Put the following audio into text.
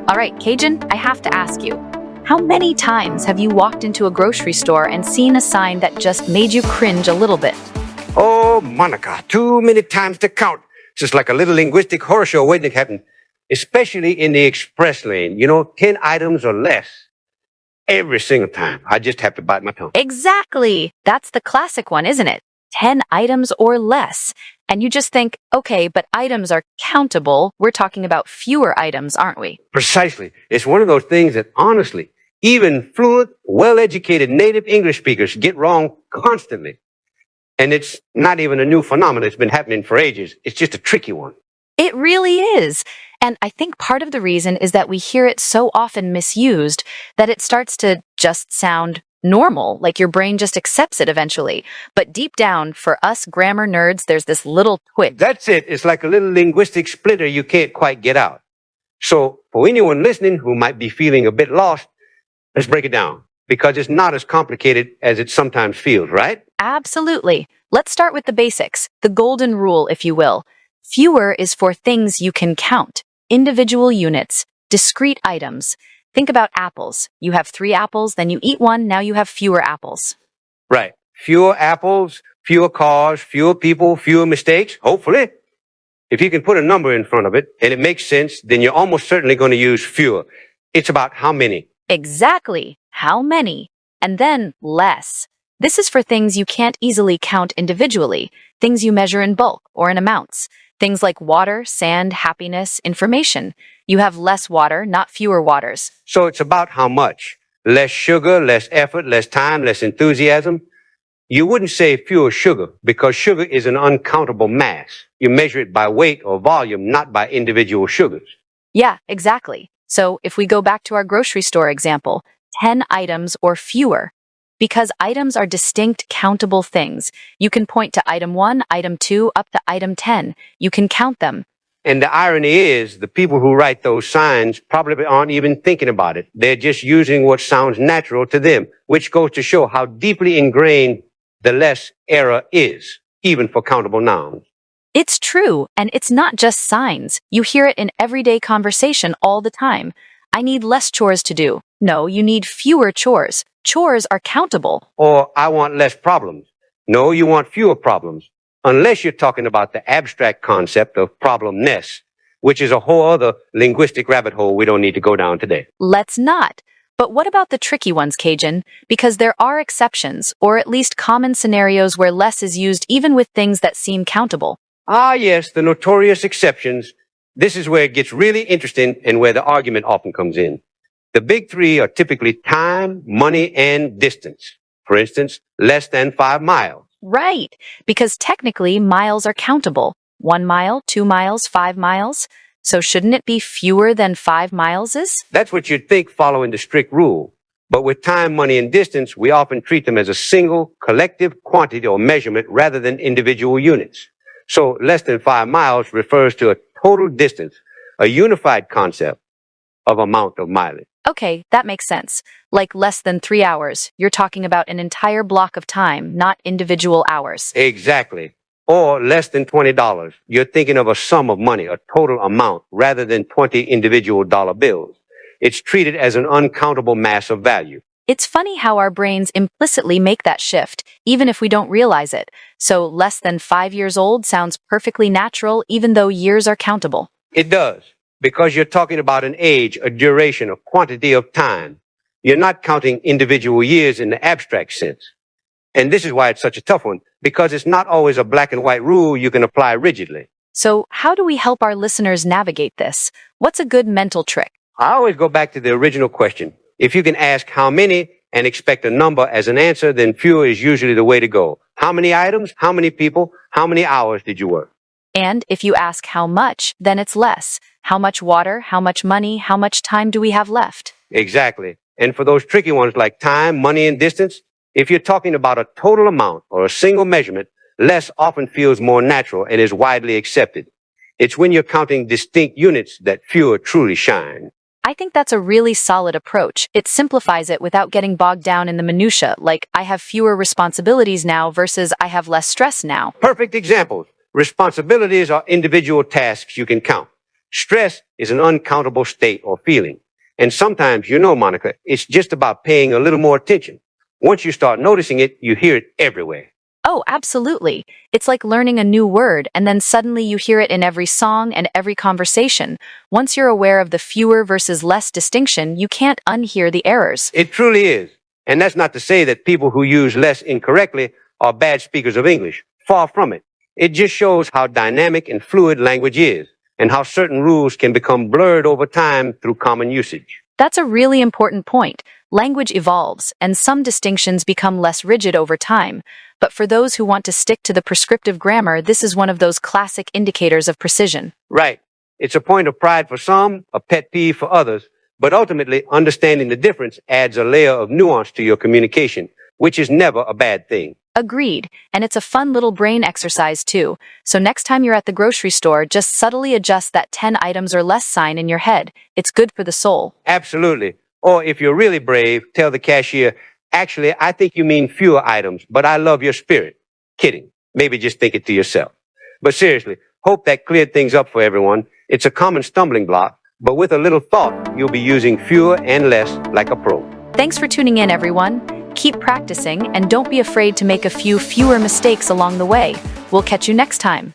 All right, Cajun, I have to ask you, how many times have you walked into a grocery store and seen a sign that just made you cringe a little bit? Oh, Monica, too many times to count. It's just like a little linguistic horror show waiting to happen, especially in the express lane. 10 items or less every single time. I just have to bite my tongue. Exactly. That's the classic one, isn't it? 10 items or less. And you just think, okay, but items are countable. We're talking about fewer items, aren't we? Precisely. It's one of those things that, honestly, even fluent, well-educated native English speakers get wrong constantly. And it's not even a new phenomenon. It's been happening for ages. It's just a tricky one. It really is. And I think part of the reason is that we hear it so often misused that it starts to just sound normal, like your brain just accepts it eventually. But deep down, for us grammar nerds, there's this little twitch. That's it. It's like a little linguistic splinter you can't quite get out. So for anyone listening who might be feeling a bit lost, let's break it down because it's not as complicated as it sometimes feels, right? Absolutely. Let's start with the basics, the golden rule, if you will. Fewer is for things you can count, individual units, discrete items. Think about apples. You have 3 apples, then you eat one, now you have fewer apples. Right. Fewer apples, fewer cars, fewer people, fewer mistakes, hopefully. If you can put a number in front of it and it makes sense, then you're almost certainly going to use fewer. It's about how many. Exactly. How many? And then less. This is for things you can't easily count individually, things you measure in bulk or in amounts. Things like water, sand, happiness, information. You have less water, not fewer waters. So it's about how much. Less sugar, less effort, less time, less enthusiasm. You wouldn't say fewer sugar because sugar is an uncountable mass. You measure it by weight or volume, not by individual sugars. Yeah, exactly. So if we go back to our grocery store example, 10 items or fewer. Because items are distinct, countable things. You can point to item 1, item 2, up to item 10. You can count them. And the irony is, the people who write those signs probably aren't even thinking about it. They're just using what sounds natural to them, which goes to show how deeply ingrained the less error is, even for countable nouns. It's true, and it's not just signs. You hear it in everyday conversation all the time. I need less chores to do. No, you need fewer chores. Chores are countable. Or I want less problems. No, you want fewer problems. Unless you're talking about the abstract concept of problemness, which is a whole other linguistic rabbit hole we don't need to go down today. Let's not. But what about the tricky ones, Cajun? Because there are exceptions, or at least common scenarios where less is used even with things that seem countable. Ah, yes, the notorious exceptions. This is where it gets really interesting and where the argument often comes in. The big 3 are typically time, money, and distance. For instance, less than 5 miles. Right, because technically miles are countable. 1 mile, 2 miles, 5 miles. So shouldn't it be fewer than 5 miles is? That's what you'd think following the strict rule. But with time, money, and distance, we often treat them as a single collective quantity or measurement rather than individual units. So less than 5 miles refers to a total distance, a unified concept of amount of mileage. Okay, that makes sense. Like less than 3 hours. You're talking about an entire block of time, not individual hours. Exactly. Or less than $20. You're thinking of a sum of money, a total amount, rather than 20 individual dollar bills. It's treated as an uncountable mass of value. It's funny how our brains implicitly make that shift, even if we don't realize it. So less than 5 years old sounds perfectly natural, even though years are countable. It does. Because you're talking about an age, a duration, a quantity of time. You're not counting individual years in the abstract sense. And this is why it's such a tough one, because it's not always a black and white rule you can apply rigidly. So how do we help our listeners navigate this? What's a good mental trick? I always go back to the original question. If you can ask how many and expect a number as an answer, then fewer is usually the way to go. How many items? How many people? How many hours did you work? And if you ask how much, then it's less. How much water, how much money, how much time do we have left? Exactly. And for those tricky ones like time, money, and distance, if you're talking about a total amount or a single measurement, less often feels more natural and is widely accepted. It's when you're counting distinct units that fewer truly shine. I think that's a really solid approach. It simplifies it without getting bogged down in the minutia, like I have fewer responsibilities now versus I have less stress now. Perfect examples. Responsibilities are individual tasks you can count. Stress is an uncountable state or feeling. And sometimes, you know, Monica, it's just about paying a little more attention. Once you start noticing it, you hear it everywhere. Oh, absolutely. It's like learning a new word, and then suddenly you hear it in every song and every conversation. Once you're aware of the fewer versus less distinction, you can't unhear the errors. It truly is. And that's not to say that people who use less incorrectly are bad speakers of English. Far from it. It just shows how dynamic and fluid language is, and how certain rules can become blurred over time through common usage. That's a really important point. Language evolves, and some distinctions become less rigid over time. But for those who want to stick to the prescriptive grammar, this is one of those classic indicators of precision. Right. It's a point of pride for some, a pet peeve for others, but ultimately, understanding the difference adds a layer of nuance to your communication, which is never a bad thing. Agreed. And it's a fun little brain exercise too. So next time you're at the grocery store, just subtly adjust that 10 items or less sign in your head. It's good for the soul. Absolutely. Or if you're really brave, tell the cashier, actually, I think you mean fewer items, but I love your spirit. Kidding. Maybe just think it to yourself. But seriously, hope that cleared things up for everyone. It's a common stumbling block, but with a little thought, you'll be using fewer and less like a pro. Thanks for tuning in, everyone. Keep practicing, and don't be afraid to make a few fewer mistakes along the way. We'll catch you next time.